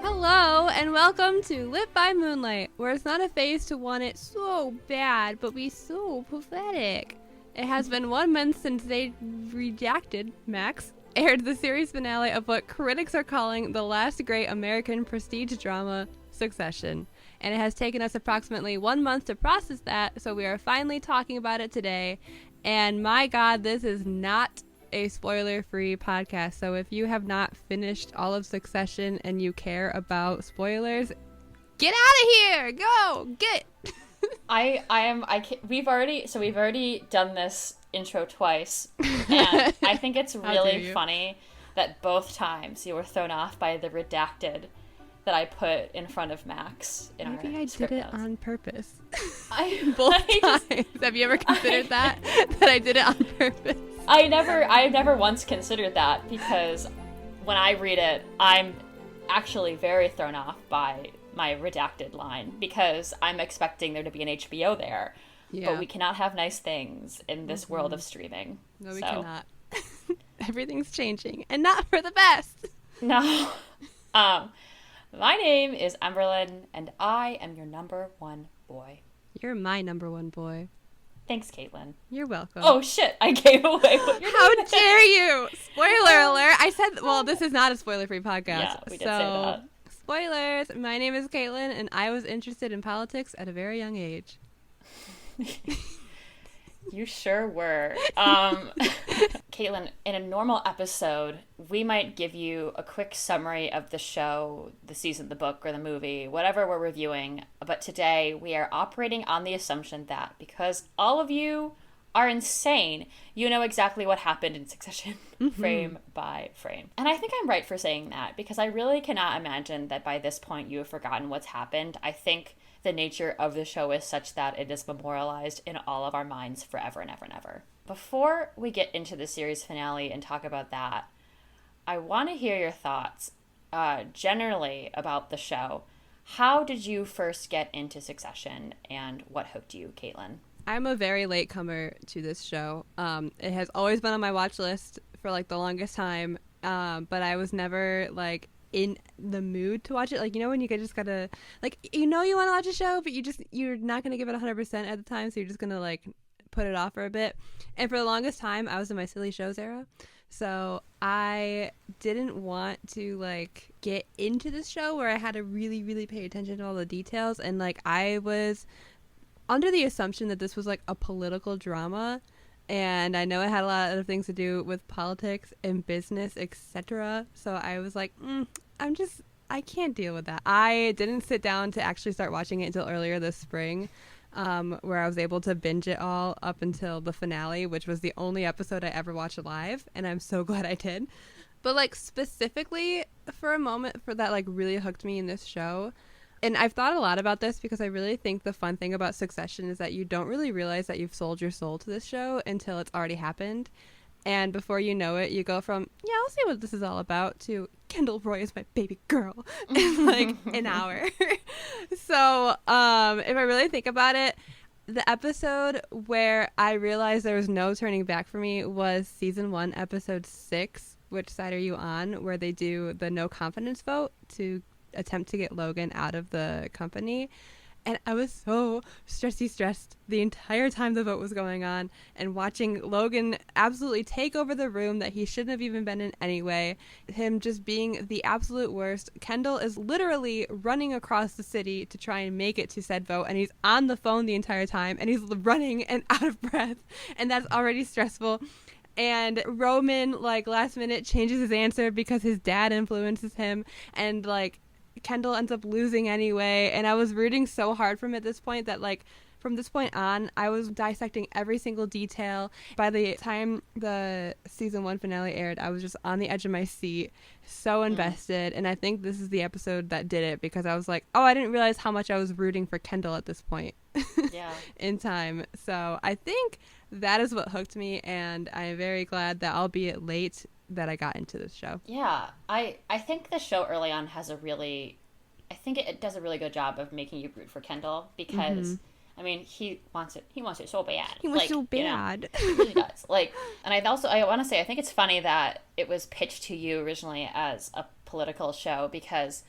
Hello, and welcome to Lit by Moonlight, where it's not a phase to want it so bad, but be so pathetic. It has been 1 month since they redacted, Max, aired the series finale of what critics are calling the last great American prestige drama, Succession. And it has taken us approximately 1 month to process that, so we are finally talking about it today. And my God, this is not a spoiler-free podcast, so if you have not finished all of Succession and you care about spoilers, get out of here! Go! Get! We've already done this intro twice, and I think it's really funny that both times you were thrown off by the redacted that I put in front of Max in Maybe our I script did it notes. on purpose. Both times. Have you ever considered that I did it on purpose? I've never once considered that, because when I read it, I'm actually very thrown off by my redacted line, because I'm expecting there to be an HBO there. Yeah. But we cannot have nice things in this world of streaming. No, we cannot. Everything's changing, and not for the best. No. My name is Emberlyn, and I am your number one boy. You're my number one boy. Thanks, Caitlin. You're welcome. Oh, shit. I gave away what you're How dare you? Spoiler alert. I said, well, this is not a spoiler-free podcast. Yeah, we did say that. Spoilers. My name is Caitlin, and I was interested in politics at a very young age. You sure were. Caitlin, in a normal episode, we might give you a quick summary of the show, the season, the book, or the movie, whatever we're reviewing. But today, we are operating on the assumption that because all of you are insane, you know exactly what happened in Succession, frame by frame. And I think I'm right for saying that, because I really cannot imagine that by this point you have forgotten what's happened. I think the nature of the show is such that it is memorialized in all of our minds forever and ever and ever. Before we get into the series finale and talk about that, I want to hear your thoughts generally about the show. How did you first get into Succession, and what hooked you, Caitlin? I'm a very late comer to this show. It has always been on my watch list for like the longest time, but I was never like in the mood to watch it. Like, you know, when you just gotta, like, you know, you want to watch a show, but you're not gonna give it 100% at the time, so you're just gonna like put it off for a bit. And for the longest time, I was in my silly shows era, so I didn't want to like get into this show where I had to really, really pay attention to all the details. And like, I was under the assumption that this was like a political drama, and I know it had a lot of things to do with politics and business, etc. So I was like, I can't deal with that. I didn't sit down to actually start watching it until earlier this spring, where I was able to binge it all up until the finale, which was the only episode I ever watched live, and I'm so glad I did. But like, specifically for a moment for that, like, really hooked me in this show. And I've thought a lot about this, because I really think the fun thing about Succession is that you don't really realize that you've sold your soul to this show until it's already happened. And before you know it, you go from, yeah, I'll see what this is all about, to Kendall Roy is my baby girl in like an hour. So if I really think about it, the episode where I realized there was no turning back for me was season 1, episode 6, Which Side Are You On?, where they do the no confidence vote to attempt to get Logan out of the company. And I was so stressed the entire time the vote was going on, and watching Logan absolutely take over the room that he shouldn't have even been in anyway, him just being the absolute worst. Kendall is literally running across the city to try and make it to said vote, and he's on the phone the entire time, and he's running and out of breath, and that's already stressful. And Roman, like, last minute changes his answer because his dad influences him, and like, Kendall ends up losing anyway. And I was rooting so hard from at this point that, like, from this point on, I was dissecting every single detail. By the time the season 1 finale aired, I was just on the edge of my seat, so invested. And I think this is the episode that did it, because I was like, oh, I didn't realize how much I was rooting for Kendall at this point in time. So I think that is what hooked me, and I'm very glad that, albeit late, that I got into this show. Yeah, I think the show early on has I think it does a really good job of making you root for Kendall, because I mean, he wants it so bad. He wants so bad. You know, he really does. Like, and I want to say, I think it's funny that it was pitched to you originally as a political show because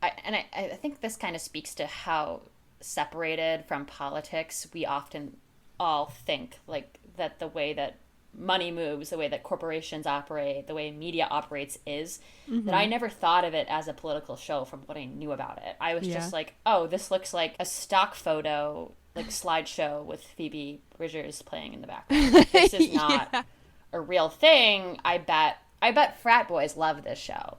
I think this kind of speaks to how separated from politics we often all think, like that the way that money moves, the way that corporations operate, the way media operates is that I never thought of it as a political show from what I knew about it. I was just like, oh, this looks like a stock photo, like slideshow with Phoebe Bridgers playing in the background. This is not a real thing. I bet frat boys love this show.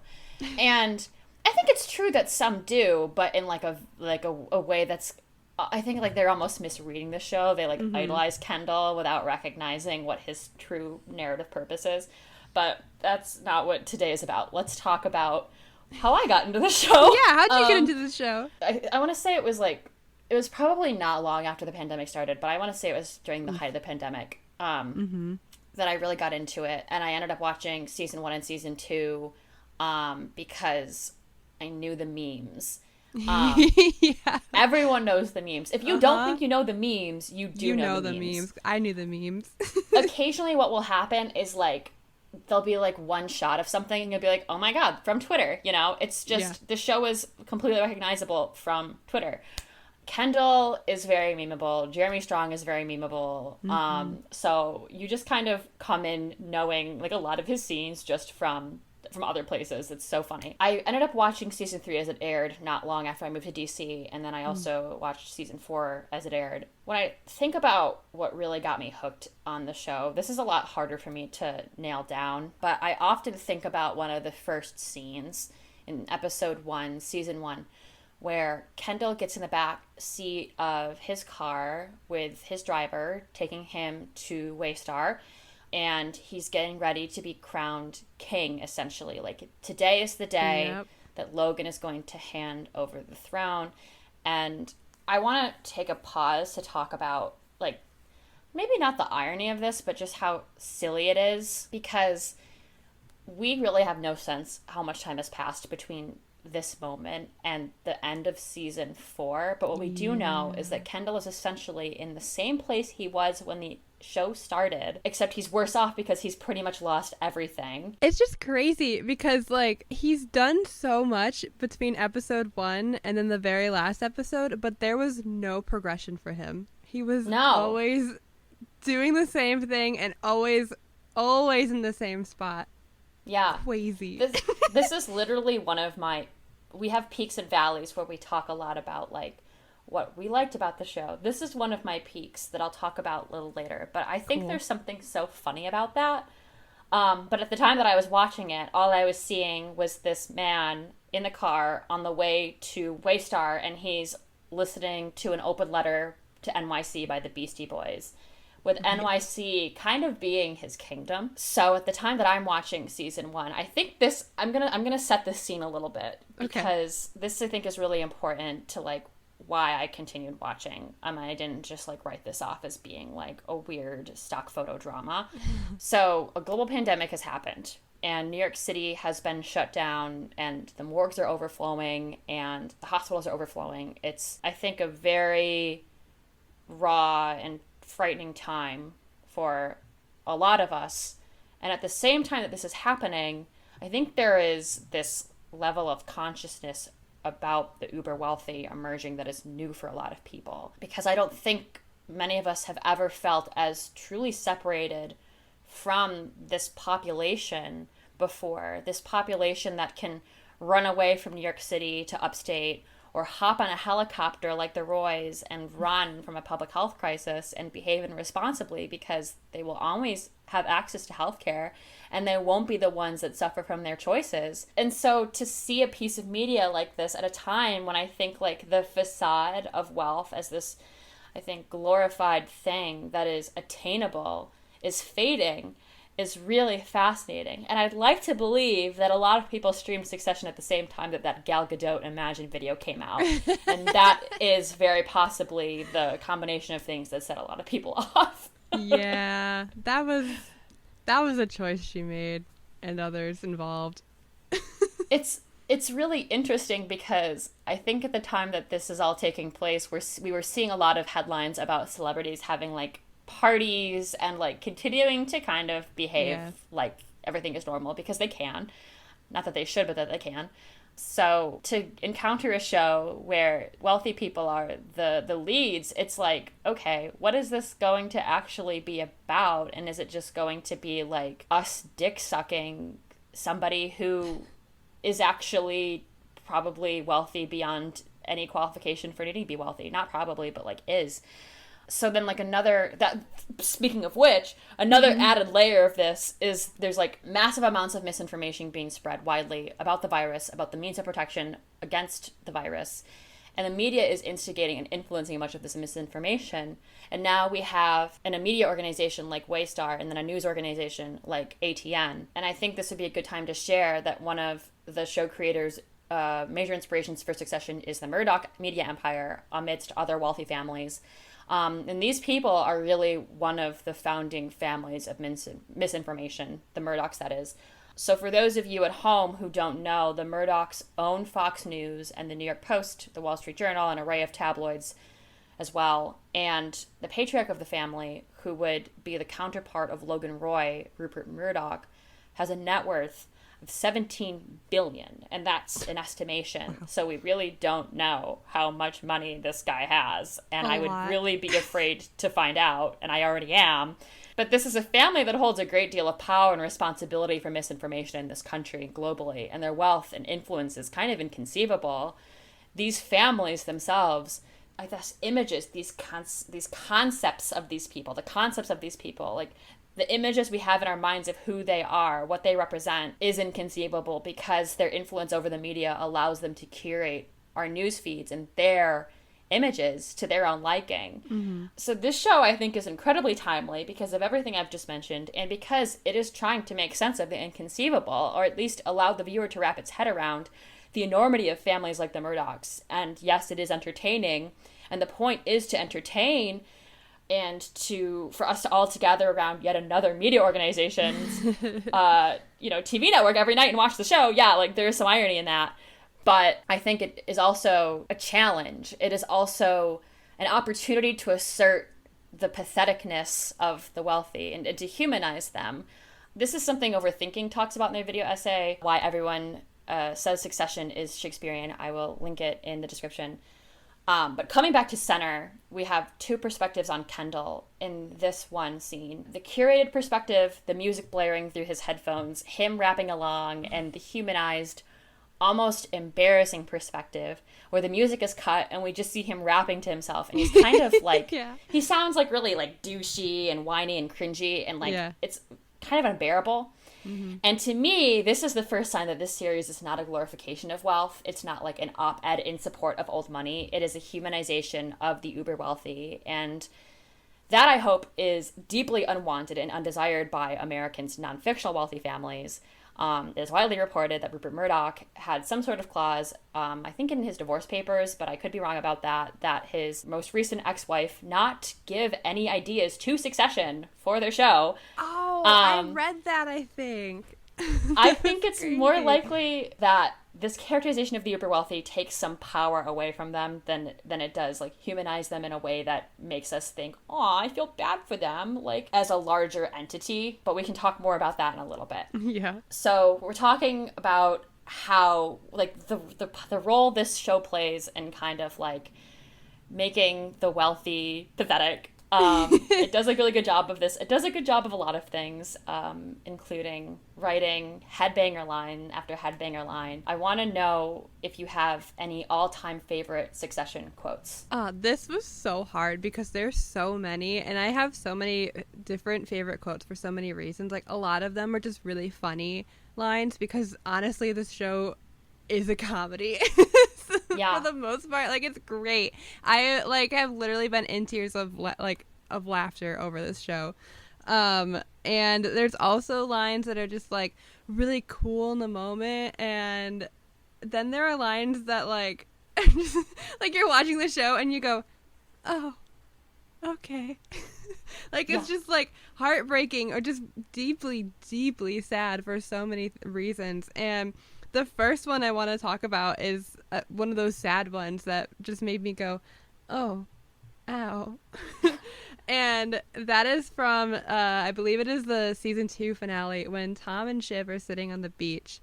And I think it's true that some do, but in like a way that's, I think like they're almost misreading the show. They like idolize Kendall without recognizing what his true narrative purpose is. But that's not what today is about. Let's talk about how I got into the show. Yeah, how'd you get into the show? I want to say it was probably not long after the pandemic started, but I want to say it was during the height of the pandemic that I really got into it. And I ended up watching season 1 and season 2 because I knew the memes. Everyone knows the memes. If you don't think you know the memes, you do know the memes. I knew the memes. Occasionally what will happen is like there'll be like one shot of something and you'll be like, oh my god, from Twitter, you know? It's just the show is completely recognizable from Twitter. Kendall is very memeable. Jeremy Strong is very memeable. So you just kind of come in knowing like a lot of his scenes just from other places. It's so funny. I ended up watching season 3 as it aired not long after I moved to DC, and then I also watched season 4 as it aired. When I think about what really got me hooked on the show, this is a lot harder for me to nail down, but I often think about one of the first scenes in episode 1, season 1, where Kendall gets in the back seat of his car with his driver taking him to Waystar, and he's getting ready to be crowned king, essentially. Like, today is the day that Logan is going to hand over the throne. And I want to take a pause to talk about, like, maybe not the irony of this, but just how silly it is, because we really have no sense how much time has passed between this moment and the end of season 4. But what we do know is that Kendall is essentially in the same place he was when the show started, except he's worse off because he's pretty much lost everything. It's just crazy because like he's done so much between episode 1 and then the very last episode, but there was no progression for him. He was always doing the same thing and always in the same spot. Yeah. Crazy. This is literally one of my... We have peaks and valleys where we talk a lot about, like, what we liked about the show. This is one of my peaks that I'll talk about a little later. But I think there's something so funny about that. But at the time that I was watching it, all I was seeing was this man in the car on the way to Waystar, and he's listening to an open letter to NYC by the Beastie Boys, with NYC kind of being his kingdom. So at the time that I'm watching season 1, I think this, I'm gonna set this scene a little bit, because this I think is really important to like why I continued watching. I didn't just like write this off as being like a weird stock photo drama. So a global pandemic has happened, and New York City has been shut down, and the morgues are overflowing, and the hospitals are overflowing. It's, I think, a very raw and frightening time for a lot of us. And at the same time that this is happening, I think there is this level of consciousness about the uber wealthy emerging that is new for a lot of people, because I don't think many of us have ever felt as truly separated from this population before. This population that can run away from New York City to upstate, or hop on a helicopter like the Roys and run from a public health crisis and behave irresponsibly, because they will always have access to healthcare and they won't be the ones that suffer from their choices. And so to see a piece of media like this at a time when I think like the facade of wealth as this, I think, glorified thing that is attainable is fading, is really fascinating. And I'd like to believe that a lot of people streamed Succession at the same time that Gal Gadot Imagine video came out. And that is very possibly the combination of things that set a lot of people off. Yeah, that was a choice she made, and others involved. It's really interesting because I think at the time that this is all taking place, we were seeing a lot of headlines about celebrities having like parties and like continuing to kind of behave like everything is normal, because they can. Not that they should, but that they can. So to encounter a show where wealthy people are the leads, it's like, okay, what is this going to actually be about? And is it just going to be like us dick sucking somebody who is actually probably wealthy beyond any qualification for needing to be wealthy? Not probably, but like is. So then like speaking of which, another added layer of this is there's like massive amounts of misinformation being spread widely about the virus, about the means of protection against the virus. And the media is instigating and influencing much of this misinformation. And now we have a media organization like Waystar and then a news organization like ATN. And I think this would be a good time to share that one of the show creators' major inspirations for Succession is the Murdoch media empire amidst other wealthy families. And these people are really one of the founding families of misinformation, the Murdochs, that is. So for those of you at home who don't know, the Murdochs own Fox News and the New York Post, the Wall Street Journal, an array of tabloids as well. And the patriarch of the family, who would be the counterpart of Logan Roy, Rupert Murdoch, has a net worth of 17 billion, and that's an estimation. Wow. So we really don't know how much money this guy has, and I would really be afraid to find out, and I already am. But this is a family that holds a great deal of power and responsibility for misinformation in this country globally, and their wealth and influence is kind of inconceivable. These families themselves, I guess, images, these concepts of these people, like the images we have in our minds of who they are, what they represent, is inconceivable because their influence over the media allows them to curate our news feeds and their images to their own liking. Mm-hmm. So this show, I think, is incredibly timely because of everything I've just mentioned and because it is trying to make sense of the inconceivable, or at least allow the viewer to wrap its head around the enormity of families like the Murdochs. And yes, it is entertaining, and the point is to entertain and for us to all to gather around yet another media organization's, TV network every night and watch the show. Yeah, like there is some irony in that. But I think it is also a challenge. It is also an opportunity to assert the patheticness of the wealthy and to humanize them. This is something Overthinking talks about in their video essay, why everyone says Succession is Shakespearean. I will link it in the description. But coming back to center, we have two perspectives on Kendall in this one scene. The curated perspective, the music blaring through his headphones, him rapping along, and the humanized, almost embarrassing perspective where the music is cut and we just see him rapping to himself. And he's kind of like, he sounds like really like douchey and whiny and cringy and like it's kind of unbearable. Mm-hmm. And to me, this is the first sign that this series is not a glorification of wealth. It's not like an op-ed in support of old money. It is a humanization of the uber wealthy. And that, I hope, is deeply unwanted and undesired by Americans' non-fictional wealthy families. It is widely reported that Rupert Murdoch had some sort of clause, I think in his divorce papers, but I could be wrong about that his most recent ex-wife not give any ideas to Succession for their show. Oh, I read that, I think. I think it's crazy. More likely that this characterization of the uber wealthy takes some power away from them than it does like humanize them in a way that makes us think, oh, I feel bad for them, like as a larger entity. But we can talk more about that in a little bit. Yeah. So we're talking about how like the role this show plays in kind of like making the wealthy pathetic. It does a really good job of this. It does a good job of a lot of things, including writing headbanger line after headbanger line. I want to know if you have any all-time favorite Succession quotes. This was so hard because there's so many, and I have so many different favorite quotes for so many reasons. Like a lot of them are just really funny lines because honestly, this show is a comedy. Yeah. For the most part, like it's great. I like have literally been in tears of laughter over this show. And there's also lines that are just like really cool in the moment, and then there are lines that like just, like you're watching the show and you go, oh, okay. Like it's just like heartbreaking or just deeply, deeply sad for so many reasons. And the first one I want to talk about is one of those sad ones that just made me go, oh, ow. And that is from, I believe it is the season 2 finale when Tom and Shiv are sitting on the beach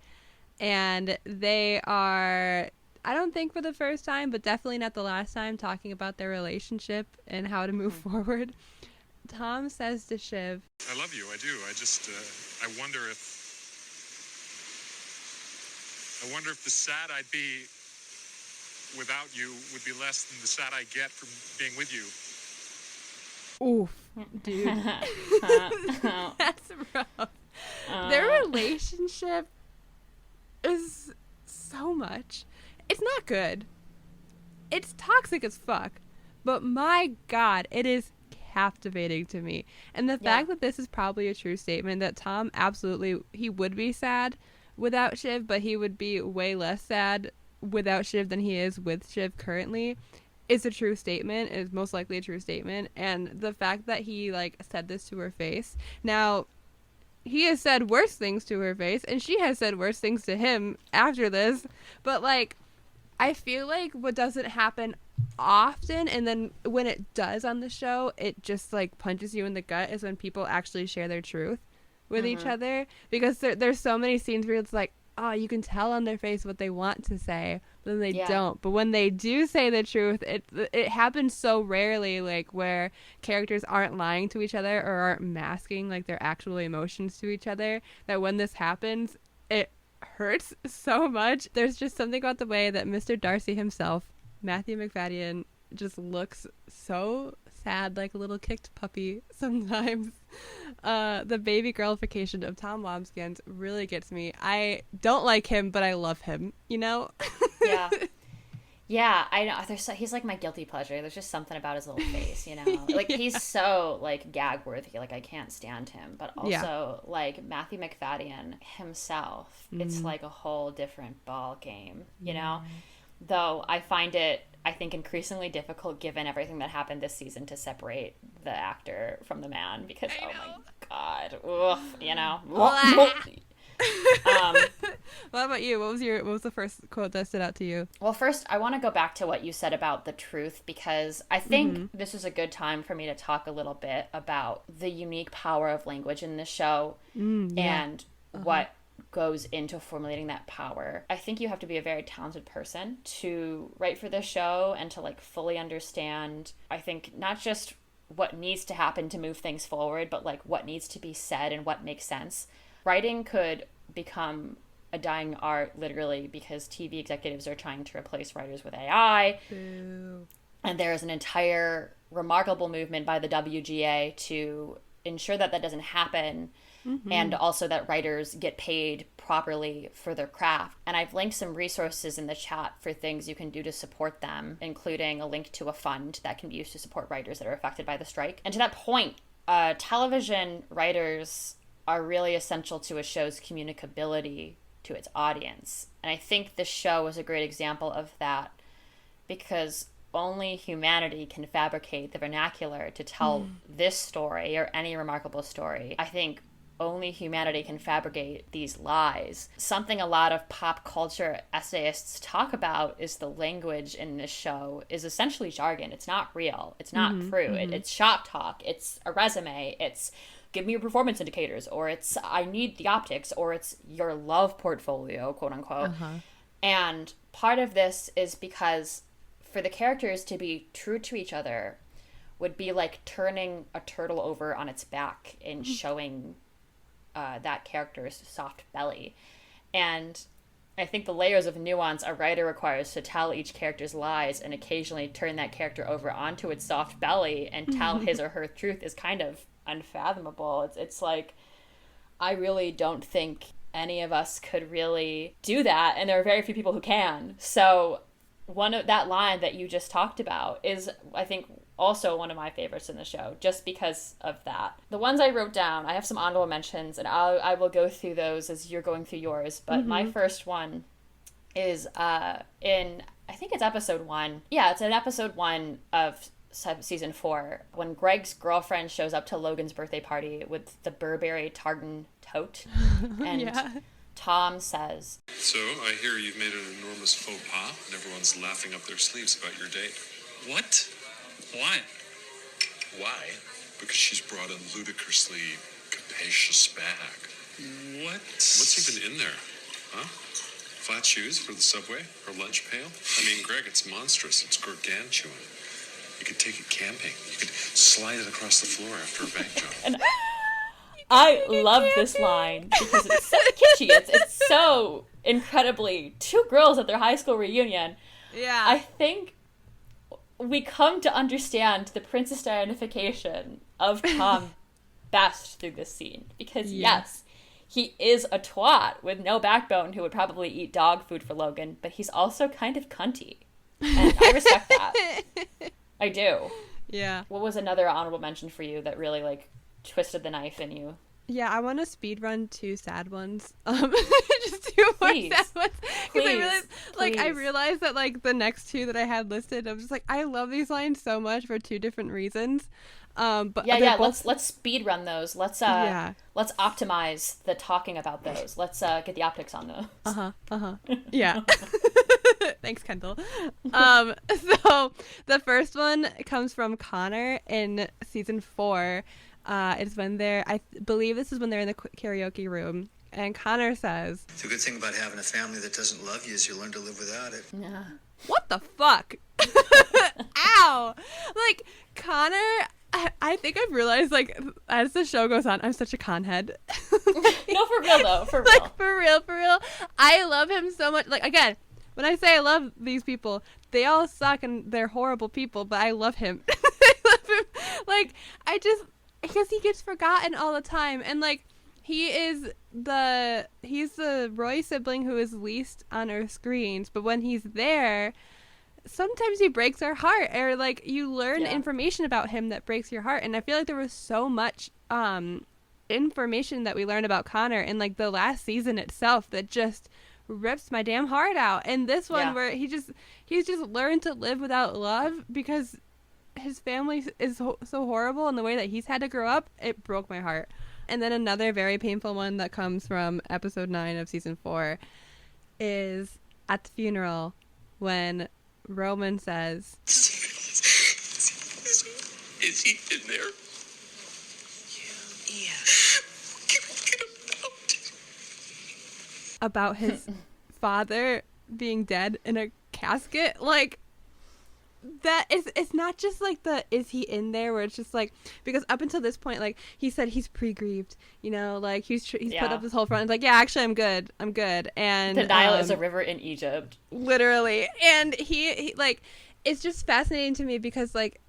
And they are, I don't think for the first time, but definitely not the last time, talking about their relationship and how to move forward. Tom says to Shiv, I love you, I do. I just, I wonder if the sad I'd be without you would be less than the sad I get from being with you. oof, dude. That's rough. Their relationship is so much. It's not good. It's toxic as fuck. But my God, it is captivating to me. And the fact that this is probably a true statement, that Tom absolutely, he would be sad without Shiv, but he would be way less sad without Shiv than he is with Shiv currently, is a true statement, is most likely a true statement. And the fact that he like said this to her face. Now, he has said worse things to her face, and she has said worse things to him after this. But like, I feel like what doesn't happen often, and then when it does on the show, it just like punches you in the gut, is when people actually share their truth with each other. Because there's so many scenes where it's like, oh, you can tell on their face what they want to say, but then they don't. But when they do say the truth, it happens so rarely, like where characters aren't lying to each other or aren't masking like their actual emotions to each other, that when this happens, it hurts so much. There's just something about the way that Mr. Darcy himself, Matthew McFadden, just looks so sad, like a little kicked puppy sometimes. The baby girlification of Tom Wambsgans really gets me. I don't like him, but I love him, you know? Yeah, I know. He's like my guilty pleasure. There's just something about his little face, you know? Like, he's so, like, gag-worthy. Like, I can't stand him. But also, like, Matthew McFadden himself, it's like a whole different ball game, you know? Though I find it, I think, increasingly difficult, given everything that happened this season, to separate the actor from the man. Because, oh my God. Oof, you know? What about you? What was the first quote that stood out to you? Well, first, I want to go back to what you said about the truth, because I think this is a good time for me to talk a little bit about the unique power of language in this show and what goes into formulating that power. I think you have to be a very talented person to write for this show and to like fully understand, I think, not just what needs to happen to move things forward, but like what needs to be said and what makes sense. Writing could become a dying art, literally, because TV executives are trying to replace writers with AI. Boo. And there is an entire remarkable movement by the WGA to ensure that that doesn't happen, and also that writers get paid properly for their craft. And I've linked some resources in the chat for things you can do to support them, including a link to a fund that can be used to support writers that are affected by the strike. And to that point, television writers are really essential to a show's communicability to its audience. And I think this show is a great example of that, because only humanity can fabricate the vernacular to tell this story or any remarkable story. I think only humanity can fabricate these lies. Something a lot of pop culture essayists talk about is the language in this show is essentially jargon. It's not real. It's not true. It's shop talk. It's a resume. It's give me your performance indicators, or it's I need the optics, or it's your love portfolio, quote unquote. And part of this is because for the characters to be true to each other would be like turning a turtle over on its back and showing that character's soft belly. And I think the layers of nuance a writer requires to tell each character's lies and occasionally turn that character over onto its soft belly and tell his or her truth is kind of unfathomable. It's like, I really don't think any of us could really do that, and there are very few people who can. So one of that line that you just talked about is, I think, also one of my favorites in the show, just because of that. The ones I wrote down, I have some honorable mentions, and I will go through those as you're going through yours. But my first one is in, I think it's episode 1. Yeah, it's in episode 1 of season 4, when Greg's girlfriend shows up to Logan's birthday party with the Burberry tartan tote. And Tom says, So, I hear you've made an enormous faux pas, and everyone's laughing up their sleeves about your date. What? Why? Why? Because she's brought a ludicrously capacious bag. What? What's even in there? Huh? Flat shoes for the subway or lunch pail? I mean, Greg, it's monstrous. It's gargantuan. You could take it camping. You could slide it across the floor after a bank job. And I love this line because it's so kitschy. It's so incredibly two girls at their high school reunion. Yeah. I think we come to understand the princess Dianification of Tom best through this scene. Because yes, he is a twat with no backbone who would probably eat dog food for Logan, but he's also kind of cunty. And I respect that. I do. Yeah. What was another honorable mention for you that really, like, twisted the knife in you? Yeah, I want to speed run 2 sad ones. Just 2 more sad ones. Because I realized that, like, the next 2 that I had listed, I was just like, I love these lines so much for 2 different reasons. But let's speed run those. Let's optimize the talking about those. Let's get the optics on those. Yeah. Thanks, Kendall. So the first one comes from Connor in season 4. It's when I believe this is when they're in the karaoke room, and Connor says, "The good thing about having a family that doesn't love you is you learn to live without it." Yeah. What the fuck? Ow! Like, Connor, I think I've realized, like, as the show goes on, I'm such a conhead. No, for real, though. For real. Like, for real. I love him so much. Like, again, when I say I love these people, they all suck and they're horrible people, but I love him. I love him. Like, because he gets forgotten all the time. And, like, he's the Roy sibling who is least on our screens, but when he's there, sometimes he breaks our heart, or like you learn information about him that breaks your heart. And I feel like there was so much information that we learned about Connor in like the last season itself that just rips my damn heart out. And this one where he's just learned to live without love because his family is so horrible, and the way that he's had to grow up, it broke my heart. And then another very painful one that comes from episode 9 of season 4 is at the funeral when Roman says, Is he in there? Yeah. Get him out. about his father being dead in a casket. Like, that is, it's not just like the is he in there, where it's just like, because up until this point, like, he said he's pre-grieved, you know, like he's put up this whole front, it's like, yeah, actually I'm good, and the Nile is a river in Egypt, literally. And he like, it's just fascinating to me because like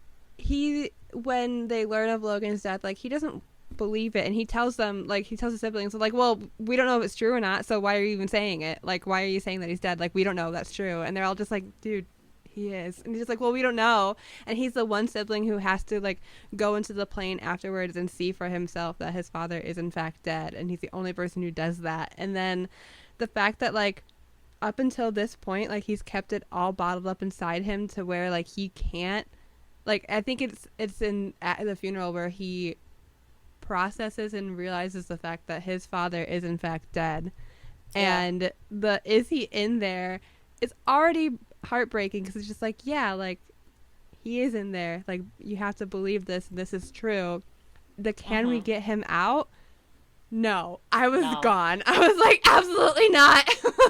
when they learn of Logan's death, like, he doesn't believe it, and he tells his siblings, like, well, we don't know if it's true or not, so why are you even saying it? Like, why are you saying that he's dead? Like, we don't know if that's true. And they're all just like, dude, he is. And he's just like, well, we don't know. And he's the one sibling who has to like go into the plane afterwards and see for himself that his father is in fact dead, and he's the only person who does that. And then the fact that like up until this point, like, he's kept it all bottled up inside him to where like he can't, like, I think it's in at the funeral where he processes and realizes the fact that his father is in fact dead. And the is he in there, it's already heartbreaking because it's just like, yeah, like, he is in there, like, you have to believe this, and this is true. Can we get him out? No. I was gone. I was like, absolutely not.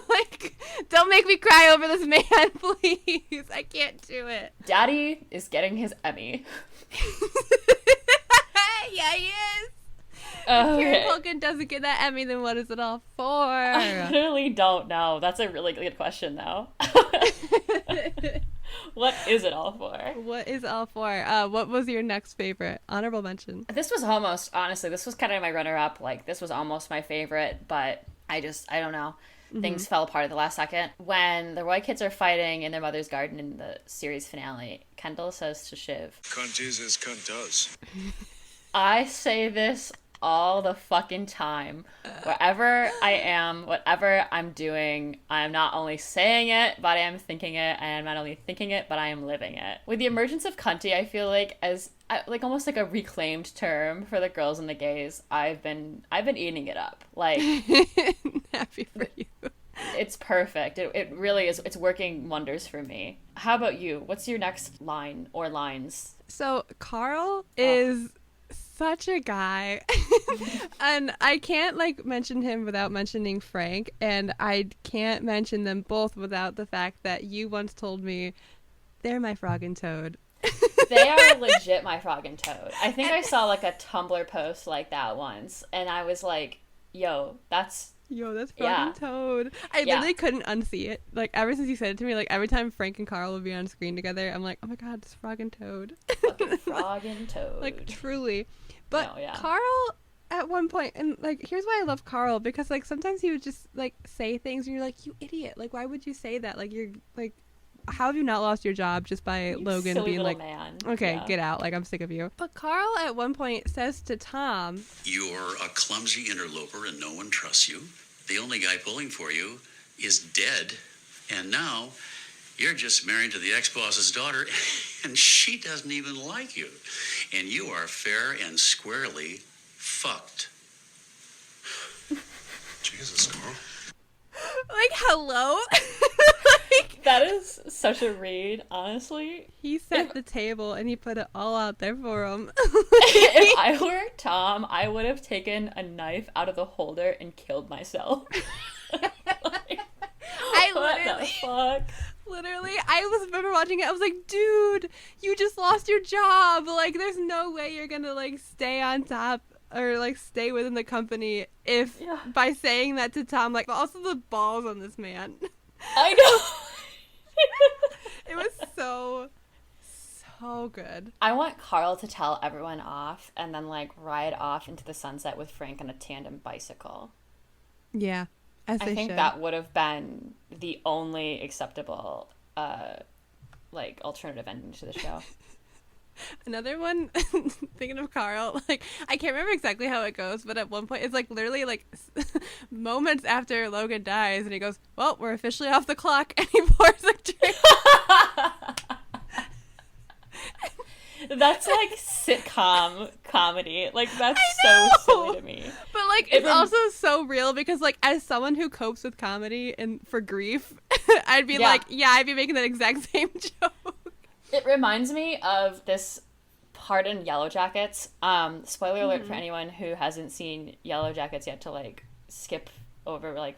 Like, don't make me cry over this man, please. I can't do it. Daddy is getting his Emmy. Yeah, he is. Okay. Kieran Culkin doesn't get that Emmy, then what is it all for? I literally don't know. That's a really good question, though. What is it all for? What is all for? What was your next favorite honorable mention? This was almost, honestly, this was kind of my runner-up. Like, this was almost my favorite, but I don't know. Things fell apart at the last second. When the Roy kids are fighting in their mother's garden in the series finale, Kendall says to Shiv, Cunt is as cunt does. I say this all the fucking time. Wherever I am, whatever I'm doing, I'm not only saying it, but I am thinking it, and I'm not only thinking it, but I am living it. With the emergence of cunty, I feel like as like almost like a reclaimed term for the girls and the gays, I've been eating it up. Like, happy for you. It's perfect. It really is. It's working wonders for me. How about you? What's your next line or lines? So Carl is such a guy. And I can't like mention him without mentioning Frank, and I can't mention them both without the fact that you once told me they're my frog and toad. They are legit my frog and toad. I think I saw like a Tumblr post like that once, and I was like, yo, that's Frog and Toad. I literally couldn't unsee it. Like, ever since you said it to me, like, every time Frank and Carl would be on screen together, I'm like, oh my god, it's Frog and Toad. Fucking frog and toad. Like, truly. But No, yeah. Carl, at one point, and, like, here's why I love Carl, because, like, sometimes he would just, like, say things, and you're like, you idiot. Like, why would you say that? Like, you're, like, how have you not lost your job just by You Logan silly being little like, man. okay, Yeah. get out. Like, I'm sick of you. But Carl, at one point, says to Tom, You're a clumsy interloper and no one trusts you. The only guy pulling for you is dead. And now you're just married to the ex-boss's daughter and she doesn't even like you. And you are fair and squarely fucked. Jesus, Carl. like, hello? That is such a read, honestly. He set the table and he put it all out there for him. If I were Tom, I would have taken a knife out of the holder and killed myself. Like, what the fuck? Literally, I remember watching it. I was like, dude, you just lost your job. Like, there's no way you're gonna, like, stay on top or, like, stay within the company if, by saying that to Tom, like, also the balls on this man. I know. It was so good. I want Carl to tell everyone off and then, like, ride off into the sunset with Frank on a tandem bicycle. Yeah, as I they think should. that would have been the only acceptable, like, alternative ending to the show. Another one, thinking of Carl, like, I can't remember exactly how it goes, but at one point, it's, like, literally, like, moments after Logan dies, and he goes, well, we're officially off the clock, and he pours a drink. That's, like, sitcom comedy. Like, that's so silly to me. But, like, it's also so real, because, like, as someone who copes with comedy and for grief, I'd be like, I'd be making that exact same joke. It reminds me of this part in Yellow Jackets. Spoiler alert for anyone who hasn't seen Yellow Jackets yet to, like, skip over, like,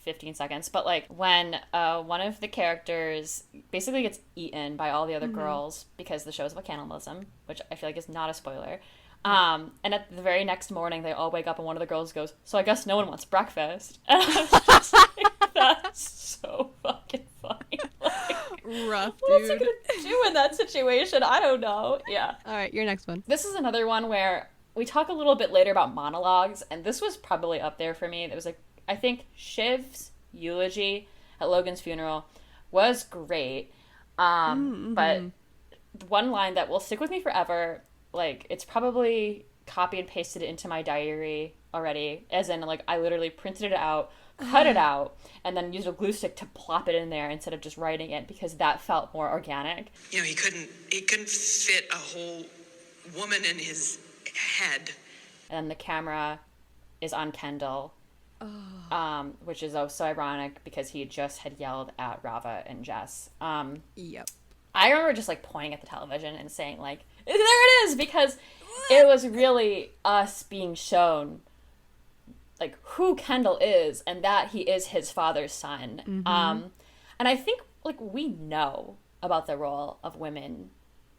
15 seconds. But, like, when one of the characters basically gets eaten by all the other girls because the show's about cannibalism, which I feel like is not a spoiler. And at the very next morning, they all wake up and one of the girls goes, so I guess no one wants breakfast. And I was just like, that's so fucking funny. Like, Rough, what's dude. he gonna do in that situation? I don't know. Yeah. All right, your next one. This is another one where we talk a little bit later about monologues, and this was probably up there for me. It was like, I think Shiv's eulogy at Logan's funeral was great. But one line that will stick with me forever, like, it's probably copy and pasted into my diary already, as in, like, I literally printed it out, cut it out, and then used a glue stick to plop it in there instead of just writing it, because that felt more organic. You know, he couldn't fit a whole woman in his head. And the camera is on Kendall, which is so ironic because he just had yelled at Rava and Jess. Yep. I remember just, like, pointing at the television and saying, like, there it is, because it was really us being shown, like, who Kendall is and that he is his father's son. And I think, like, we know about the role of women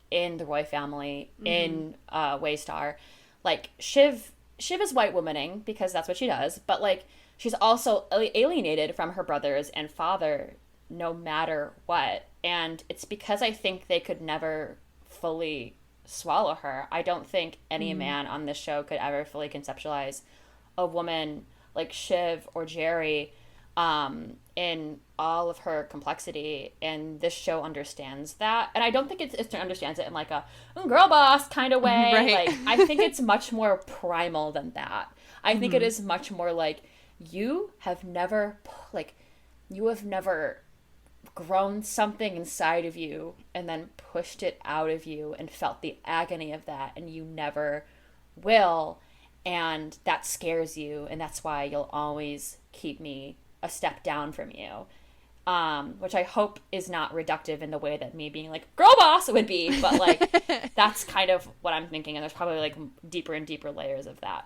in the Roy family, in Waystar. Like, Shiv is white womaning because that's what she does, but, like, she's also alienated from her brothers and father no matter what. And it's because I think they could never fully swallow her. I don't think any man on this show could ever fully conceptualize a woman like Shiv or Jerry in all of her complexity, and this show understands that. And I don't think it understands it in, like, a girl boss kind of way. Right. Like, I think it's much more primal than that. I think it is much more like, you have never grown something inside of you and then pushed it out of you and felt the agony of that, and you never will, and that scares you, and that's why you'll always keep me a step down from you. which I hope is not reductive in the way that me being like, girl boss would be, but like, that's kind of what I'm thinking, and there's probably like deeper and deeper layers of that.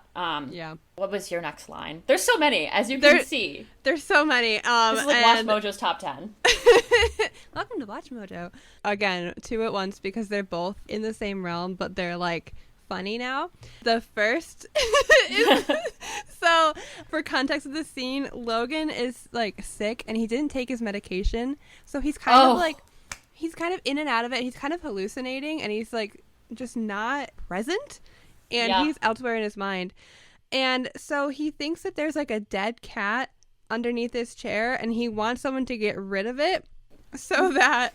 Yeah. What was your next line? There's so many, as you can see. There's so many. This is like Watch Mojo's top 10. Welcome to Watch Mojo. Again, two at once because they're both in the same realm, but they're like funny now. The first is so for context of the scene, Logan is like sick and he didn't take his medication, so he's kind of like he's kind of in and out of it. He's kind of hallucinating and he's like just not present, and he's elsewhere in his mind. And so he thinks that there's like a dead cat underneath his chair and he wants someone to get rid of it so that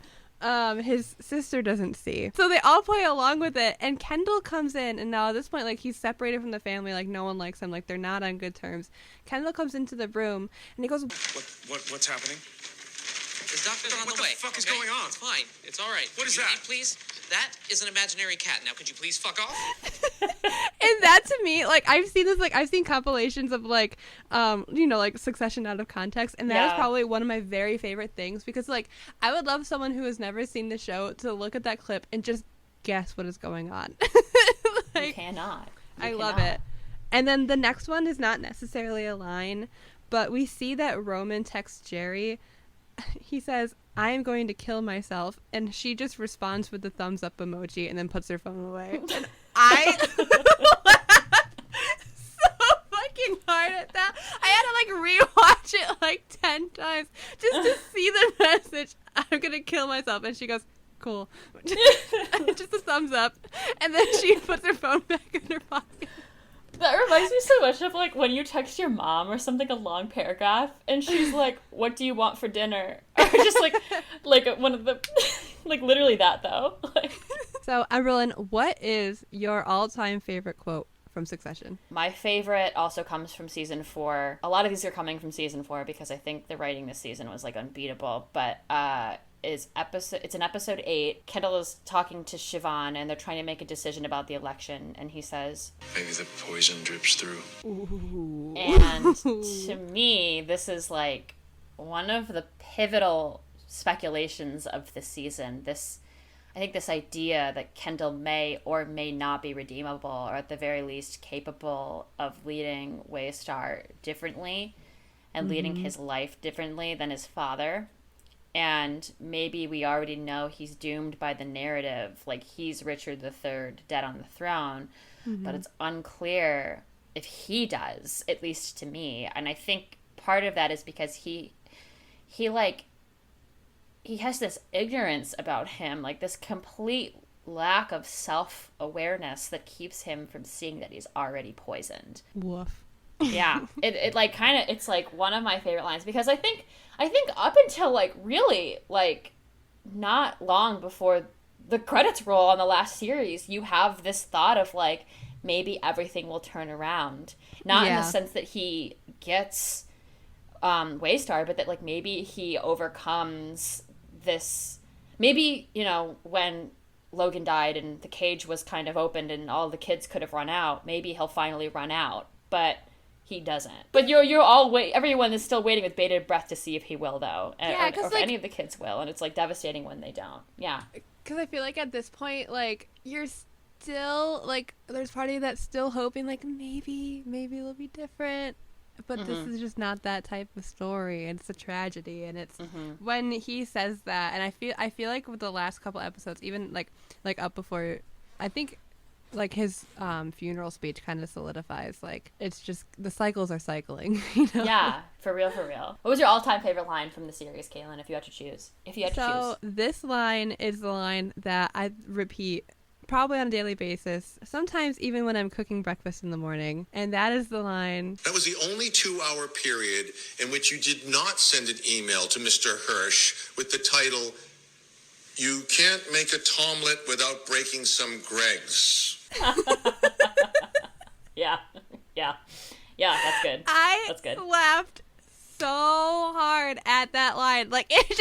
his sister doesn't see. So they all play along with it, and Kendall comes in, and now at this point, like, he's separated from the family, like, no one likes him, like, they're not on good terms. Kendall comes into the room, and he goes, What's happening? His doctor's on the way. What the fuck is going on? It's fine. It's all right. What is Could you that? leave, please? That is an imaginary cat. Now, could you please fuck off? and that to me, like, I've seen compilations of, like, like, Succession out of context, and that is probably one of my very favorite things, because, like, I would love someone who has never seen the show to look at that clip and just guess what is going on. Like, you cannot. I love it. And then the next one is not necessarily a line, but we see that Roman texts Jerry. He says, "I am going to kill myself," and she just responds with the thumbs up emoji and then puts her phone away. And I laughed so fucking hard at that. I had to like rewatch it like 10 times just to see the message, "I'm gonna kill myself," and she goes, "Cool." Just a thumbs up, and then she puts her phone back in her pocket. That reminds me so much of, like, when you text your mom or something, a long paragraph, and she's like, "What do you want for dinner?" Or just, like one of the, like, literally that, though. Like. So, Evelyn, what is your all-time favorite quote from Succession? My favorite also comes from season 4. A lot of these are coming from season 4 because I think the writing this season was, like, unbeatable, but, it's in episode 8. Kendall is talking to Siobhan and they're trying to make a decision about the election, and he says, Maybe the poison drips through. Ooh. And to me, this is like one of the pivotal speculations of the season. I think this idea that Kendall may or may not be redeemable, or at the very least capable of leading Waystar differently and leading his life differently than his father. And maybe we already know he's doomed by the narrative, like he's Richard III, dead on the throne, but it's unclear if he does, at least to me. And I think part of that is because he has this ignorance about him, like this complete lack of self-awareness that keeps him from seeing that he's already poisoned. Woof. Yeah, it like kind of, it's like one of my favorite lines, because I think up until like really like not long before the credits roll on the last series, you have this thought of like maybe everything will turn around, not in the sense that he gets Waystar, but that like maybe he overcomes this. Maybe, you know, when Logan died and the cage was kind of opened and all the kids could have run out, maybe he'll finally run out, but he doesn't. But you're all everyone is still waiting with bated breath to see if he will, though. Yeah, or if any of the kids will, and it's like devastating when they don't. Yeah. Because I feel like at this point, like, you're still like, there's part of you that's still hoping like maybe it'll be different, but this is just not that type of story, and it's a tragedy. And it's when he says that, and I feel like with the last couple episodes, even like up before, I think like his funeral speech kind of solidifies, like, it's just the cycles are cycling, you know? Yeah, for real. What was your all-time favorite line from the series, Caitlin, if you had to choose? So this line is the line that I repeat probably on a daily basis, sometimes even when I'm cooking breakfast in the morning, and that is the line. That was the only 2-hour period in which you did not send an email to Mr. Hirsch with the title, "You can't make a tomlet without breaking some Greggs." Yeah, that's good. That's good. Laughed so hard at that line. Like, it's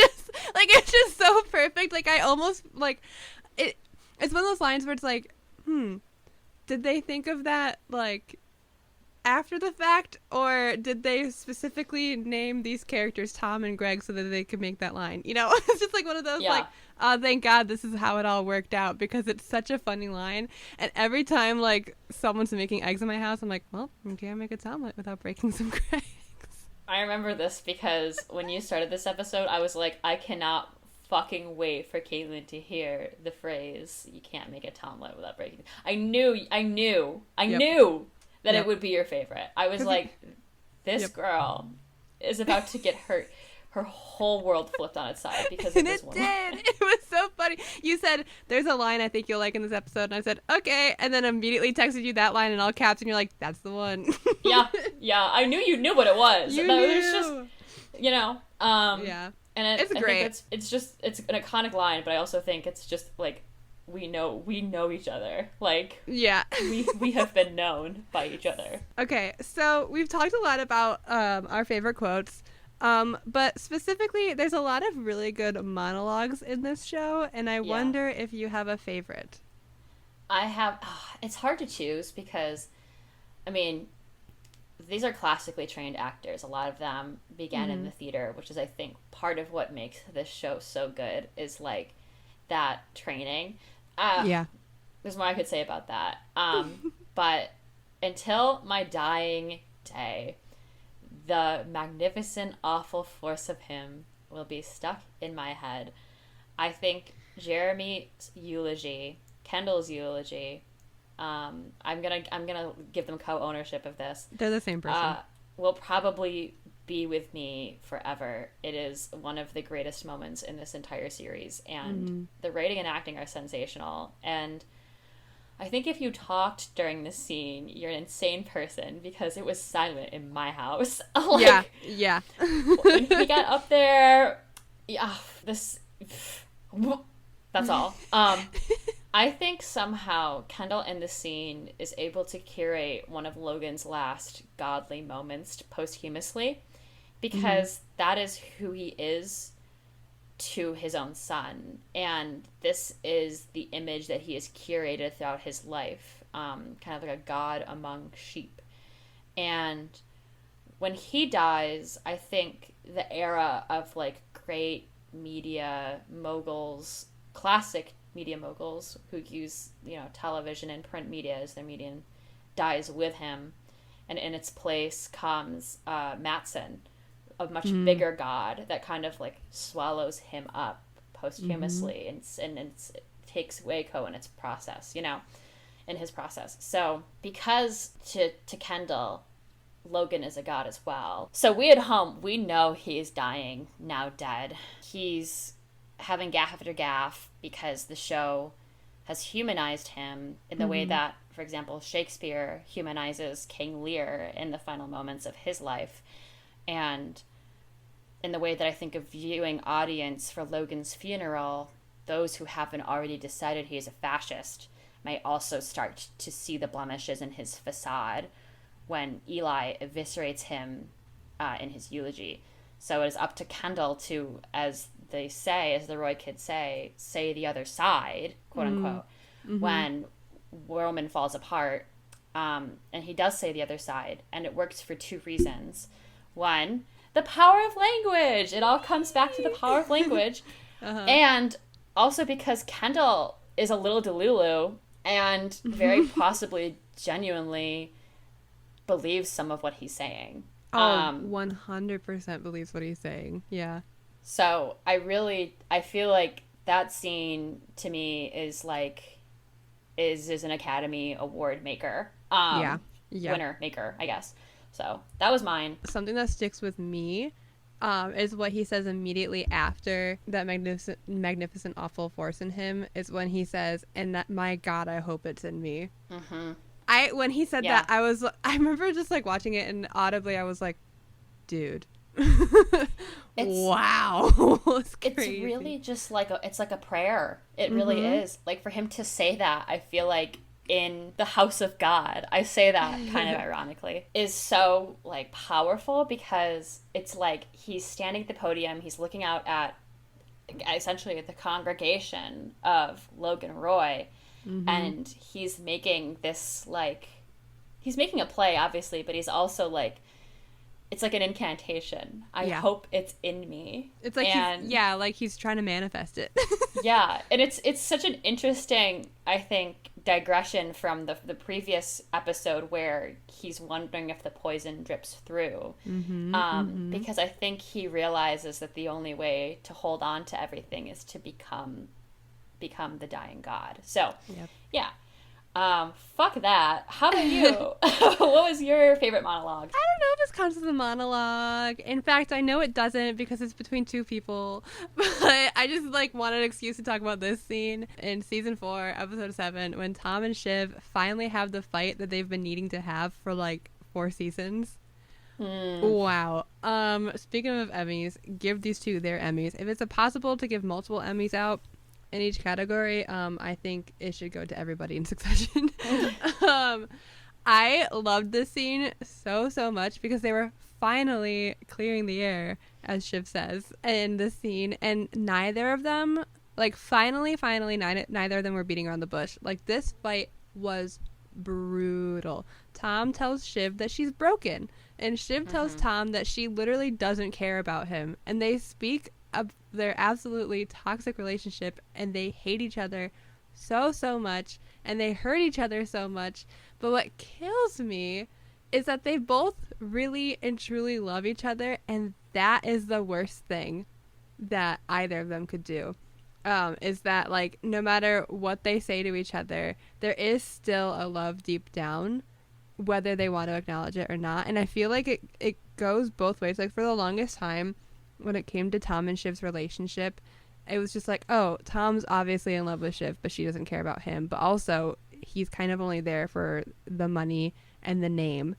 just so perfect. Like, I almost, like, it's one of those lines where it's like, did they think of that, like, after the fact, or did they specifically name these characters Tom and Greg so that they could make that line? You know, it's just like one of those like, oh, thank God this is how it all worked out, because it's such a funny line. And every time like someone's making eggs in my house, I'm like, well, you can't make a omelet without breaking some eggs. I remember this because when you started this episode, I was like, I cannot fucking wait for Caitlin to hear the phrase, you can't make a omelet without breaking. I knew that it would be your favorite. I was like, this girl is about to get her whole world flipped on its side because of this one. And it did. It was so funny. You said, there's a line I think you'll like in this episode, and I said, okay, and then immediately texted you that line in all caps, and you're like, that's the one. yeah, I knew you knew what it was. You knew. It was just, you know, yeah. And it's great. I think it's an iconic line, but I also think it's just like, we know each other. Like, yeah, we have been known by each other. Okay, so we've talked a lot about our favorite quotes, but specifically, there's a lot of really good monologues in this show, and I wonder if you have a favorite. I have. It's hard to choose because, I mean, these are classically trained actors. A lot of them began in the theater, which is, I think, part of what makes this show so good is like that training. There's more I could say about that. But until my dying day, the magnificent, awful force of him will be stuck in my head. I think Jeremy's eulogy, Kendall's eulogy, I'm gonna give them co-ownership of this. They're the same person. Will probably be with me forever. It is one of the greatest moments in this entire series, and the writing and acting are sensational. And I think if you talked during this scene, you're an insane person because it was silent in my house. Like, yeah. When he got up there, that's all. I think somehow Kendall in the scene is able to curate one of Logan's last godly moments posthumously, because that is who he is to his own son, and this is the image that he has curated throughout his life, kind of like a god among sheep. And when he dies, I think the era of like great media moguls, classic media moguls who use, you know, television and print media as their medium, dies with him, and in its place comes Mattson, a much bigger god that kind of like swallows him up posthumously, and it takes Waco in its process, you know, in his process. So because to Kendall, Logan is a god as well. So we at home, we know he's dying, now dead. He's having gaff after gaff because the show has humanized him in the way that, for example, Shakespeare humanizes King Lear in the final moments of his life. And in the way that I think a viewing audience for Logan's funeral, those who haven't already decided he is a fascist may also start to see the blemishes in his facade when Eli eviscerates him in his eulogy. So it is up to Kendall to, as they say, as the Roy kids say the other side, quote unquote, when Roman falls apart. And he does say the other side, and it works for two reasons. One, the power of language. It all comes back to the power of language. And also because Kendall is a little delulu and very possibly genuinely believes some of what he's saying. 100% believes what he's saying. Yeah. So I feel like that scene to me is like, is an Academy Award maker. Winner maker, I guess. So that was mine. Something that sticks with me is what he says immediately after that magnificent awful force in him, is when he says, and that, my God, I hope it's in me. When he said that, I remember just like watching it, and audibly I was like, dude. Wow. It's crazy. It's really just like it's like a prayer. It really is. Like, for him to say that, I feel like in the house of God, I say that kind of ironically, is so like powerful, because it's like he's standing at the podium, he's looking out at essentially the congregation of Logan Roy, and he's making this like, he's making a play, obviously, but he's also like, it's like an incantation. I hope it's in me. It's like like he's trying to manifest it. Yeah, and it's such an interesting, I think, digression from the previous episode where he's wondering if the poison drips through. Because I think he realizes that the only way to hold on to everything is to become the dying god. So, yeah. Fuck that. How about you? What was your favorite monologue? I don't know if this counts as a monologue. In fact, I know it doesn't because it's between two people. But I just like wanted an excuse to talk about this scene in season 4, episode 7, when Tom and Shiv finally have the fight that they've been needing to have for like 4 seasons. Wow. Speaking of Emmys, give these two their Emmys. If it's possible to give multiple Emmys out in each category, I think it should go to everybody in succession. I loved this scene so much because they were finally clearing the air, as Shiv says, in this scene, and neither of them, like, finally, neither of them were beating around the bush. Like, this fight was brutal. Tom tells Shiv that she's broken, and Shiv tells Tom that she literally doesn't care about him, and they speak of their absolutely toxic relationship, and they hate each other so much, and they hurt each other so much. But what kills me is that they both really and truly love each other, and that is the worst thing that either of them could do. Is that, like, no matter what they say to each other, there is still a love deep down, whether they want to acknowledge it or not. And I feel like it goes both ways. Like, for the longest time, when it came to Tom and Shiv's relationship, it was just like, oh, Tom's obviously in love with Shiv, but she doesn't care about him. But also, he's kind of only there for the money and the name.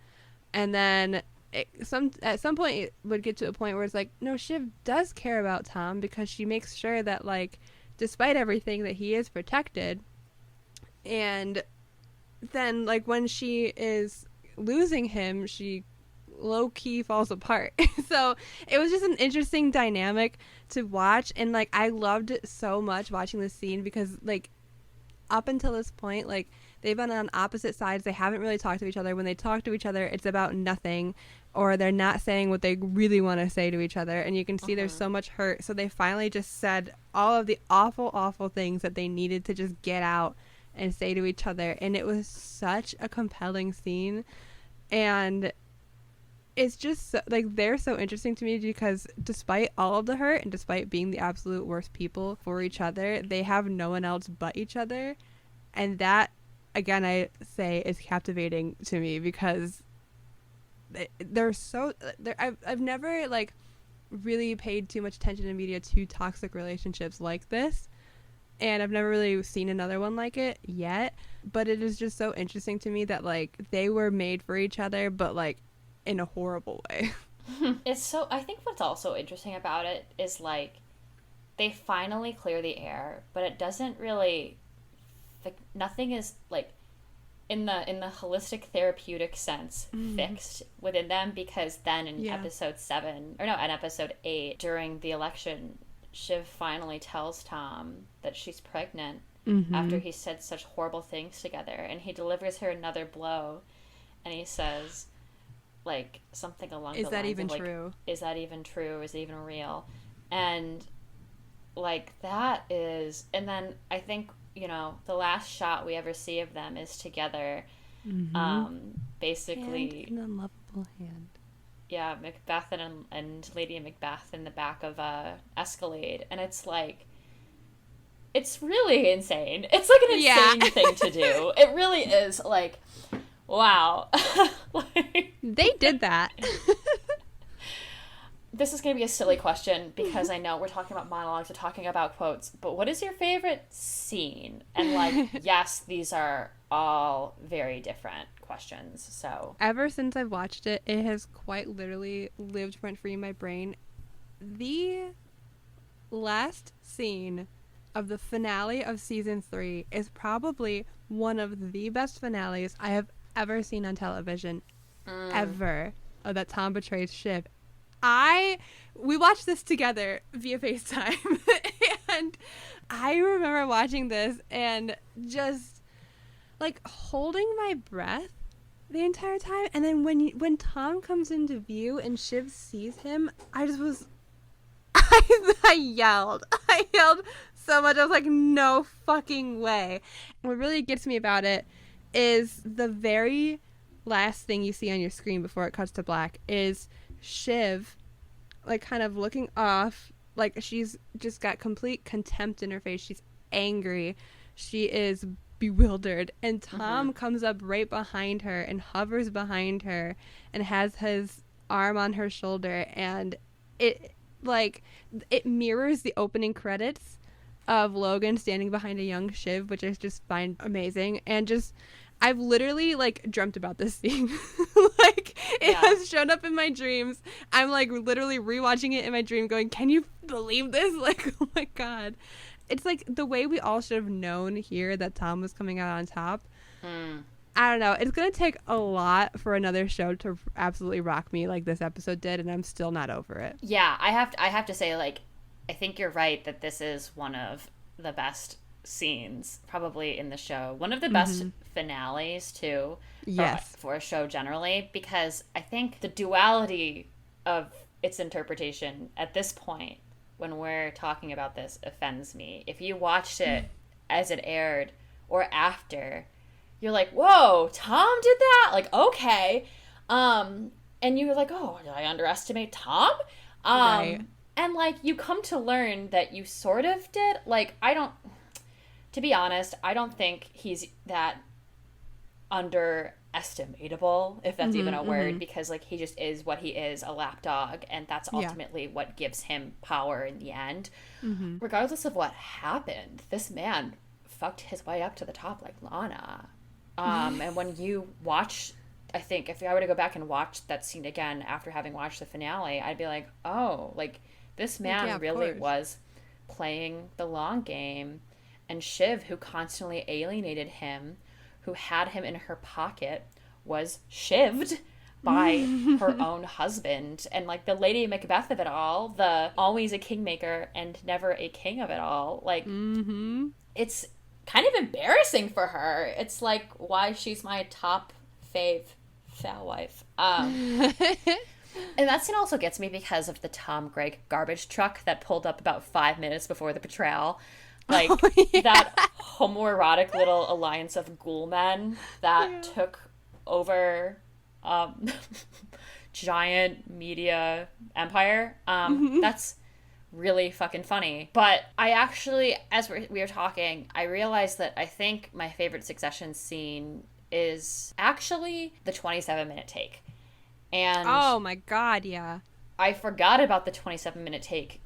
And then at some point, it would get to a point where it's like, no, Shiv does care about Tom because she makes sure that, like, despite everything, that he is protected. And then, like, when she is losing him, she low-key falls apart. So it was just an interesting dynamic to watch, and like I loved it so much watching this scene because, like, up until this point, like, they've been on opposite sides. They haven't really talked to each other. When they talk to each other, it's about nothing, or they're not saying what they really want to say to each other, and you can see there's so much hurt. So they finally just said all of the awful things that they needed to just get out and say to each other, and it was such a compelling scene. And it's just so, like, they're so interesting to me because despite all of the hurt and despite being the absolute worst people for each other, they have no one else but each other. And that, again, I say is captivating to me because they're so, I've never, like, really paid too much attention in media to toxic relationships like this. And I've never really seen another one like it yet. But it is just so interesting to me that, like, they were made for each other, but, like, in a horrible way. It's so, I think what's also interesting about it is, like, they finally clear the air, but it doesn't really, like, nothing is, like, in the holistic therapeutic sense fixed within them, because then in episode 8, during the election, Shiv finally tells Tom that she's pregnant after he said such horrible things together, and he delivers her another blow, and he says, like, something along the lines of, like, is that even true? Is it even real? And, like, that is, and then I think, you know, the last shot we ever see of them is together, basically, hand in an unlovable hand. Yeah, Macbeth and Lady Macbeth in the back of a Escalade, and it's like, it's really insane. It's like an insane thing to do. It really is, like, wow. Like, they did that. This is going to be a silly question because I know we're talking about monologues, we're talking about quotes, but what is your favorite scene? And, like, yes, these are all very different questions, so. Ever since I've watched it, it has quite literally lived rent-free in my brain. The last scene of the finale of season 3 is probably one of the best finales I have ever seen on television, ever, that Tom betrays Shiv. We watched this together via FaceTime, and I remember watching this and just, like, holding my breath the entire time. And then when Tom comes into view and Shiv sees him, I just was I yelled. I yelled so much. I was like, no fucking way. What really gets me about it is the very last thing you see on your screen before it cuts to black is Shiv, like, kind of looking off. Like, she's just got complete contempt in her face. She's angry. She is bewildered. And Tom comes up right behind her and hovers behind her and has his arm on her shoulder. And it mirrors the opening credits of Logan standing behind a young Shiv, which I just find amazing. And just, I've literally, like, dreamt about this scene. Like, it has shown up in my dreams. I'm, like, literally rewatching it in my dream going, can you believe this? Like, oh my God. It's like the way we all should have known here that Tom was coming out on top. I don't know. It's going to take a lot for another show to absolutely rock me like this episode did, and I'm still not over it. Yeah, I have to say, like, I think you're right that this is one of the best scenes probably in the show. One of the best finales, too, for a show generally, because I think the duality of its interpretation at this point, when we're talking about this, offends me. If you watched it as it aired or after, you're like, whoa, Tom did that? Like, okay. And you're like, oh, did I underestimate Tom? Right. And, like, you come to learn that you sort of did. Like, to be honest, I don't think he's that underestimatable, if that's even a word, because, like, he just is what he is, a lapdog, and that's ultimately what gives him power in the end. Regardless of what happened, this man fucked his way up to the top like Lana. And when you watch, I think if I were to go back and watch that scene again after having watched the finale, I'd be like, oh, like, this man really was playing the long game. And Shiv, who constantly alienated him, who had him in her pocket, was shivved by her own husband. And, like, the Lady Macbeth of it all, the always a kingmaker and never a king of it all, like, it's kind of embarrassing for her. It's like why she's my top fave foul wife. And that scene also gets me because of the Tom Greg garbage truck that pulled up about 5 minutes before the betrayal. Like, that homoerotic little alliance of ghoul men that took over giant media empire. That's really fucking funny. But I actually, as we were talking, I realized that I think my favorite Succession scene is actually the 27-minute take. And oh my God, yeah. I forgot about the 27-minute take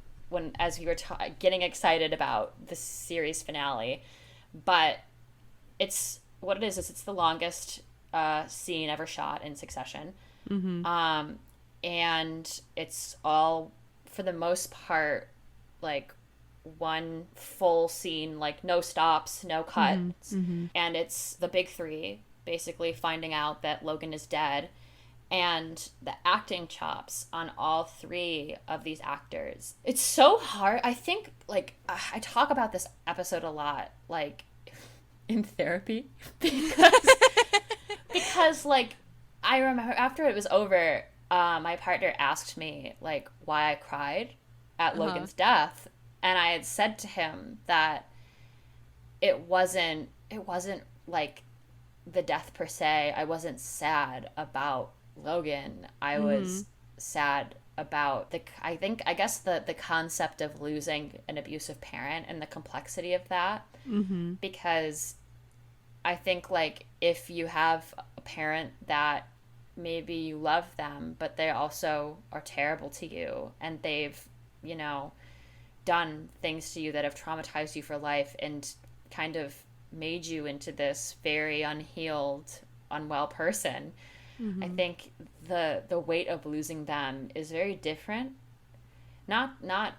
as we were getting excited about the series finale. But it's what it is it's the longest scene ever shot in Succession. And it's all, for the most part, like, one full scene, like, no stops, no cuts. And it's the big three basically finding out that Logan is dead. And the acting chops on all three of these actors. It's so hard. I think, like, I talk about this episode a lot, like, in therapy. Because like, I remember after it was over, my partner asked me, like, why I cried at Logan's death. And I had said to him that it wasn't like the death per se. I wasn't sad about Logan. I was sad about I guess the concept of losing an abusive parent and the complexity of that. Because I think, like, if you have a parent that maybe you love them, but they also are terrible to you, and they've, you know, done things to you that have traumatized you for life and kind of made you into this very unhealed, unwell person. I think the weight of losing them is very different. Not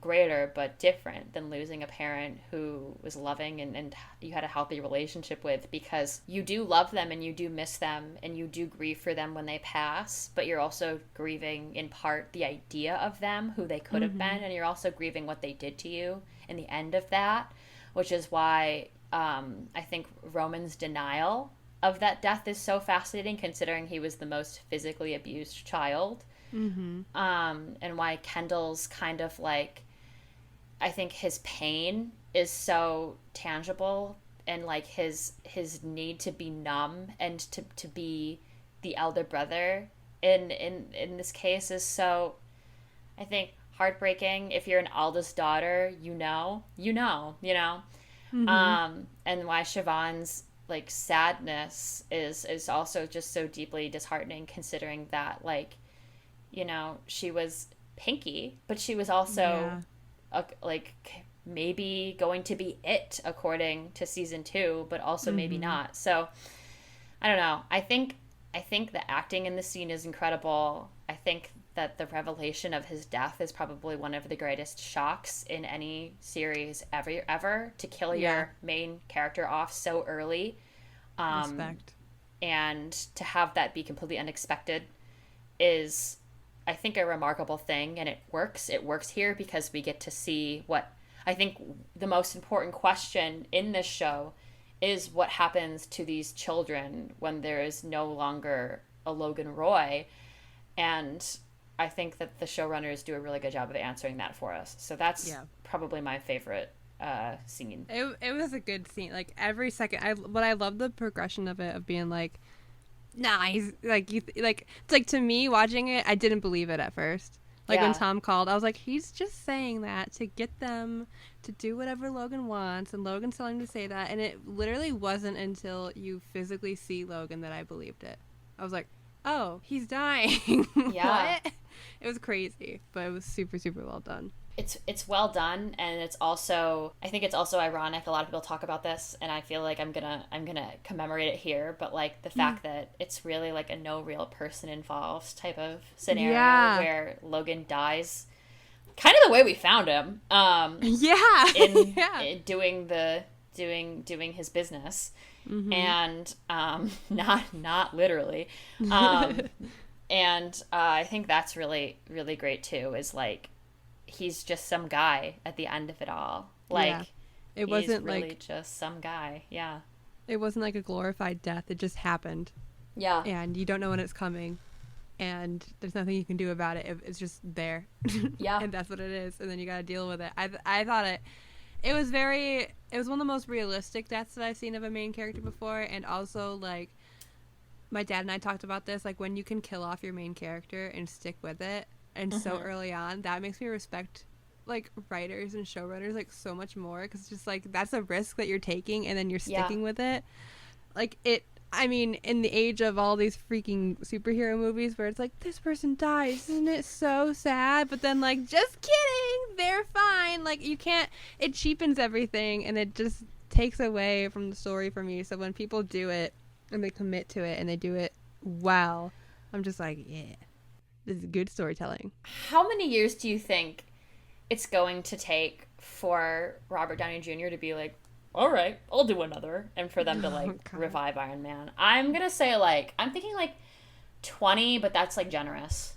greater, but different than losing a parent who was loving and you had a healthy relationship with, because you do love them and you do miss them and you do grieve for them when they pass, but you're also grieving in part the idea of them, who they could have been, and you're also grieving what they did to you in the end of that, which is why I think Roman's denial of that death is so fascinating, considering he was the most physically abused child. And why Kendall's kind of like, I think his pain is so tangible, and like his need to be numb and to be the elder brother in this case is so, I think, heartbreaking. If you're an eldest daughter, you know. And why Siobhan's like sadness is also just so deeply disheartening, considering that, like, you know, she was Pinky, but she was also like maybe going to be it according to season 2, but also maybe not. So I don't know. I think the acting in the scene is incredible. I think that the revelation of his death is probably one of the greatest shocks in any series ever, to kill your main character off so early. Respect. And to have that be completely unexpected is, I think, a remarkable thing, and it works. It works here because we get to see what I think the most important question in this show is what happens to these children when there is no longer a Logan Roy. And I think that the showrunners do a really good job of answering that for us. So that's probably my favorite scene. It was a good scene. Like every second, but I love the progression of it, of being like, nah, he's like, it's like, to me watching it, I didn't believe it at first. Like when Tom called, I was like, he's just saying that to get them to do whatever Logan wants, and Logan's telling him to say that. And it literally wasn't until you physically see Logan that I believed it. I was like, oh, he's dying. Yeah. What? It was crazy, but it was super, super well done. It's well done, and it's also, I think it's also ironic. A lot of people talk about this, and I feel like I'm gonna commemorate it here. But like the fact that it's really like a no real person involved type of scenario where Logan dies, kind of the way we found him. In doing his business, and not literally. And I think that's really, really great too. Is like, he's just some guy at the end of it all. Like, it wasn't really like just some guy. Yeah. It wasn't like a glorified death. It just happened. Yeah. And you don't know when it's coming, and there's nothing you can do about it. It's just there. Yeah. And that's what it is. And then you got to deal with it. I thought it was one of the most realistic deaths that I've seen of a main character before. And also, like, my dad and I talked about this, like, when you can kill off your main character and stick with it, and so early on, that makes me respect, like, writers and showrunners, like, so much more, because it's just, like, that's a risk that you're taking, and then you're sticking with it. Like, I mean, in the age of all these freaking superhero movies where it's like, this person dies, isn't it so sad? But then, like, just kidding, they're fine. Like, you can't, it cheapens everything, and it just takes away from the story for me. So when people do it, and they commit to it, and they do it well, I'm just like, yeah, this is good storytelling. How many years do you think it's going to take for Robert Downey Jr. to be like, all right, I'll do another, and for them to, like, revive Iron Man? I'm gonna say, like, I'm thinking like 20, but that's, like, generous.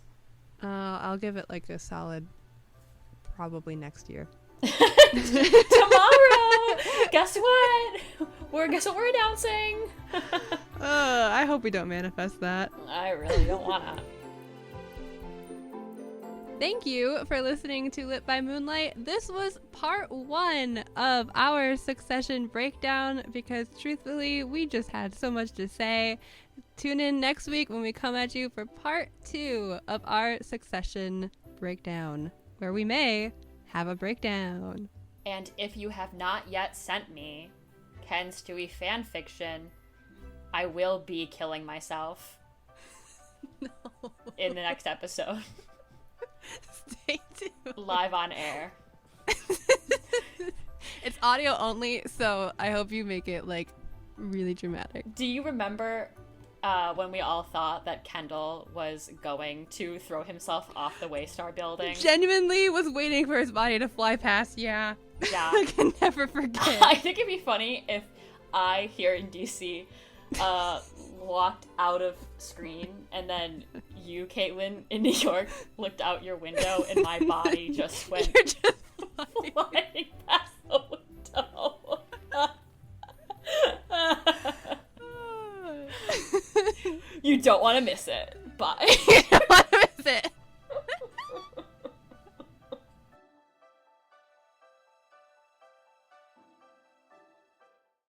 I'll give it, like, a solid, probably next year. Tomorrow. Guess what? We're announcing. I hope we don't manifest that. I really don't wanna. Thank you for listening to Lit by Moonlight. This was part 1 of our Succession breakdown, because truthfully, we just had so much to say. Tune in next week when we come at you for part 2 of our Succession breakdown, where we may have a breakdown. And if you have not yet sent me Ken Stewie fanfiction, I will be killing myself in the next episode. Stay tuned. Live on air. It's audio only, so I hope you make it, like, really dramatic. Do you remember when we all thought that Kendall was going to throw himself off the Waystar building? Genuinely was waiting for his body to fly past, yeah. I can never forget. I think it'd be funny if I, here in DC, walked out of screen, and then you, Caitlin, in New York, looked out your window, and my body just went flying past the window. You don't want to miss it. Bye.